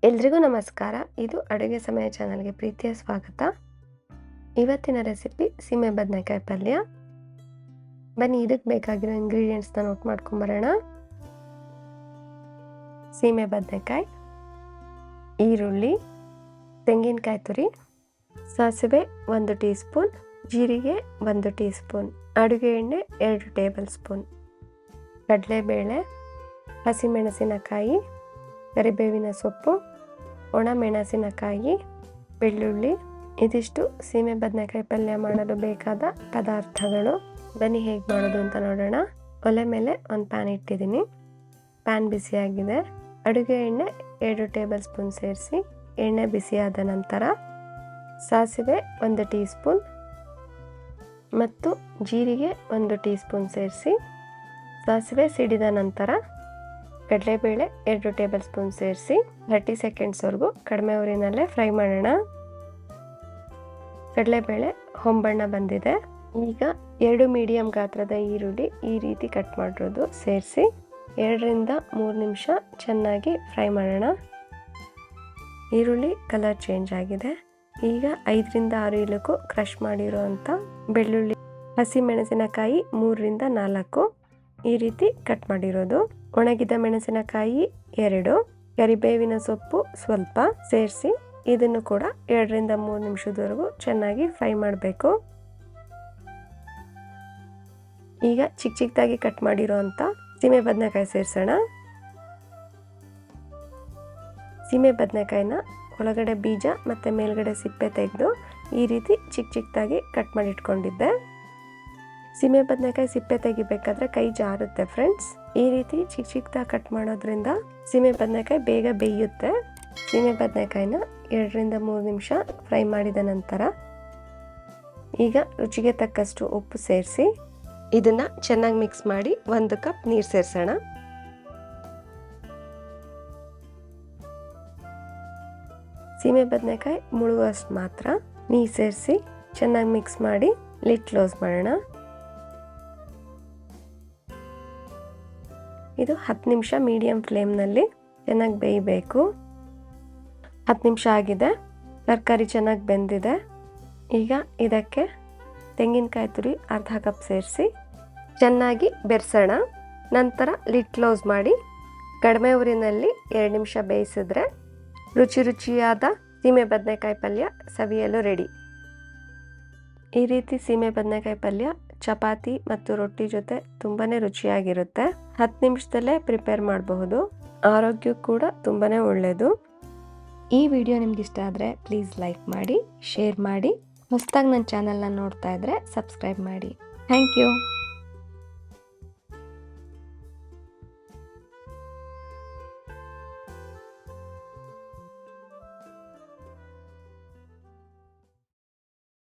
ಎಲ್ರಿಗೂ ನಮಸ್ಕಾರ. ಇದು ಅಡುಗೆ ಸಮಯ ಚಾನಲ್ಗೆ ಪ್ರೀತಿಯ ಸ್ವಾಗತ. ಇವತ್ತಿನ ರೆಸಿಪಿ ಸೀಮೆ ಬದನೆಕಾಯಿ ಪಲ್ಯ. ಬನ್ನಿ ಇದಕ್ಕೆ ಬೇಕಾಗಿರೋ ಇಂಗ್ರೀಡಿಯೆಂಟ್ಸ್ನ ನೋಟ್ ಮಾಡ್ಕೊಂಬರೋಣ. ಸೀಮೆ ಬದನೆಕಾಯಿ, ಈರುಳ್ಳಿ, ತೆಂಗಿನಕಾಯಿ ತುರಿ, ಸಾಸಿವೆ 1 ಟೀ ಸ್ಪೂನ್, ಜೀರಿಗೆ 1 ಟೀ ಸ್ಪೂನ್, ಅಡುಗೆ ಎಣ್ಣೆ 2 ಟೇಬಲ್ ಸ್ಪೂನ್, ಕಡಲೆಬೇಳೆ, ಹಸಿಮೆಣಸಿನಕಾಯಿ, ಕರಿಬೇವಿನ ಸೊಪ್ಪು, ಒಣಮೆಣಸಿನಕಾಯಿ, ಬೆಳ್ಳುಳ್ಳಿ. ಇದಿಷ್ಟು ಸೀಮೆ ಬದನೆಕಾಯಿ ಪಲ್ಯ ಮಾಡಲು ಬೇಕಾದ ಪದಾರ್ಥಗಳು. ಬನ್ನಿ ಹೇಗೆ ಮಾಡೋದು ಅಂತ ನೋಡೋಣ. ಒಲೆ ಮೇಲೆ ಒಂದು ಪ್ಯಾನ್ ಇಟ್ಟಿದ್ದೀನಿ. ಪ್ಯಾನ್ ಬಿಸಿಯಾಗಿದೆ. ಅಡುಗೆ ಎಣ್ಣೆ 2 ಟೇಬಲ್ ಸ್ಪೂನ್ ಸೇರಿಸಿ ಎಣ್ಣೆ ಬಿಸಿಯಾದ ನಂತರ ಸಾಸಿವೆ 1 ಟೀ ಸ್ಪೂನ್ ಮತ್ತು ಜೀರಿಗೆ 1 ಟೀ ಸ್ಪೂನ್ ಸೇರಿಸಿ ಸಾಸಿವೆ ಸಿಡಿದ ನಂತರ ಕಡಲೆಬೇಳೆ 2 ಟೇಬಲ್ ಸ್ಪೂನ್ ಸೇರಿಸಿ 30 ಸೆಕೆಂಡ್ಸ್ವರೆಗೂ ಕಡಿಮೆ ಉರಿನಲ್ಲೇ ಫ್ರೈ ಮಾಡೋಣ. ಕಡಲೆಬೇಳೆ ಹೊಂಬಣ್ಣ ಬಂದಿದೆ. ಈಗ 2 ಮೀಡಿಯಂ ಗಾತ್ರದ ಈರುಳ್ಳಿ ಈ ರೀತಿ ಕಟ್ ಮಾಡಿರೋದು ಸೇರಿಸಿ 2 ರಿಂದ 3 ನಿಮಿಷ ಚೆನ್ನಾಗಿ ಫ್ರೈ ಮಾಡೋಣ. ಈರುಳ್ಳಿ ಕಲರ್ ಚೇಂಜ್ ಆಗಿದೆ. ಈಗ 5 ರಿಂದ 6 ಇಲುಕು ಕ್ರಷ್ ಮಾಡಿರೋಂಥ ಬೆಳ್ಳುಳ್ಳಿ, ಹಸಿಮೆಣಸಿನಕಾಯಿ 3 ರಿಂದ 4 ಈ ರೀತಿ ಕಟ್ ಮಾಡಿರೋದು, ಒಣಗಿದ ಮೆಣಸಿನಕಾಯಿ 2, ಕರಿಬೇವಿನ ಸೊಪ್ಪು ಸ್ವಲ್ಪ ಸೇರಿಸಿ ಇದನ್ನು ಕೂಡ 2 ರಿಂದ 3 ನಿಮಿಷದವರೆಗೂ ಚೆನ್ನಾಗಿ ಫ್ರೈ ಮಾಡಬೇಕು. ಈಗ ಚಿಕ್ಕ ಚಿಕ್ಕದಾಗಿ ಕಟ್ ಮಾಡಿರೋಂಥ ಸೀಮೆ ಬದನೆಕಾಯಿ ಸೇರಿಸೋಣ. ಸೀಮೆ ಬದನೆಕಾಯಿನ ಒಳಗಡೆ ಬೀಜ ಮತ್ತು ಮೇಲ್ಗಡೆ ಸಿಪ್ಪೆ ತೆಗೆದು ಈ ರೀತಿ ಚಿಕ್ಕ ಚಿಕ್ಕದಾಗಿ ಕಟ್ ಮಾಡಿ ಇಟ್ಕೊಂಡಿದ್ದೆ. ಸೀಮೆ ಬದನೆಕಾಯಿ ಸಿಪ್ಪೆ ತೆಗಿಬೇಕಾದ್ರೆ ಕೈ ಜಾರುತ್ತೆ ಫ್ರೆಂಡ್ಸ್. ಈ ರೀತಿ ಚಿಕ್ಕ ಚಿಕ್ಕದಾಗಿ ಕಟ್ ಮಾಡೋದ್ರಿಂದ ಸೀಮೆ ಬದನೆಕಾಯಿ ಬೇಗ ಬೇಯುತ್ತೆ. ಸೀಮೆ ಬದನೆಕಾಯಿನ 2 ರಿಂದ 3 ನಿಮಿಷ ಫ್ರೈ ಮಾಡಿದ ನಂತರ ಈಗ ರುಚಿಗೆ ತಕ್ಕಷ್ಟು ಉಪ್ಪು ಸೇರಿಸಿ ಇದನ್ನು ಚೆನ್ನಾಗಿ ಮಿಕ್ಸ್ ಮಾಡಿ 1 ಕಪ್ ನೀರು ಸೇರಿಸೋಣ. ಸೀಮೆ ಬದನೆಕಾಯಿ ಮುಳುಗುವಷ್ಟು ಮಾತ್ರ ನೀರು ಸೇರಿಸಿ ಚೆನ್ನಾಗಿ ಮಿಕ್ಸ್ ಮಾಡಿ ಲಿಡ್ ಕ್ಲೋಸ್ ಮಾಡೋಣ. ಇದು 10 ನಿಮಿಷ ಮೀಡಿಯಂ ಫ್ಲೇಮ್ನಲ್ಲಿ ಚೆನ್ನಾಗಿ ಬೇಯಬೇಕು. 10 ನಿಮಿಷ ಆಗಿದೆ. ತರಕಾರಿ ಚೆನ್ನಾಗಿ ಬೆಂದಿದೆ. ಈಗ ಇದಕ್ಕೆ ತೆಂಗಿನಕಾಯಿ ತುರಿ ಅರ್ಧ ಕಪ್ ಸೇರಿಸಿ ಚೆನ್ನಾಗಿ ಬೆರೆಸೋಣ. ನಂತರ ಲಿಡ್ ಕ್ಲೋಸ್ ಮಾಡಿ ಕಡಿಮೆ ಉರಿನಲ್ಲಿ 2 ನಿಮಿಷ ಬೇಯಿಸಿದ್ರೆ ರುಚಿಯಾದ ಸೀಮೆ ಬದನೆಕಾಯಿ ಪಲ್ಯ ಸವಿಯಲು ರೆಡಿ. ಈ ರೀತಿ ಸೀಮೆ ಬದನೆಕಾಯಿ ಪಲ್ಯ ಚಪಾತಿ ಮತ್ತು ರೊಟ್ಟಿ ಜೊತೆ ತುಂಬಾ ರುಚಿಯಾಗಿರುತ್ತೆ. 10 ನಿಮಿಷದಲ್ಲೇ ಪ್ರಿಪೇರ್ ಮಾಡಬಹುದು. ಆರೋಗ್ಯಕ್ಕೂ ಕೂಡ ತುಂಬಾ ಒಳ್ಳೆಯದು. ಈ ವಿಡಿಯೋ ನಿಮ್ಗೆ ಇಷ್ಟ ಆದರೆ ಪ್ಲೀಸ್ ಲೈಕ್ ಮಾಡಿ, ಶೇರ್ ಮಾಡಿ. ಹೊಸದಾಗಿ ನನ್ನ ಚಾನಲ್ನ ನೋಡ್ತಾ ಇದ್ದರೆ ಸಬ್ಸ್ಕ್ರೈಬ್ ಮಾಡಿ. Thank you.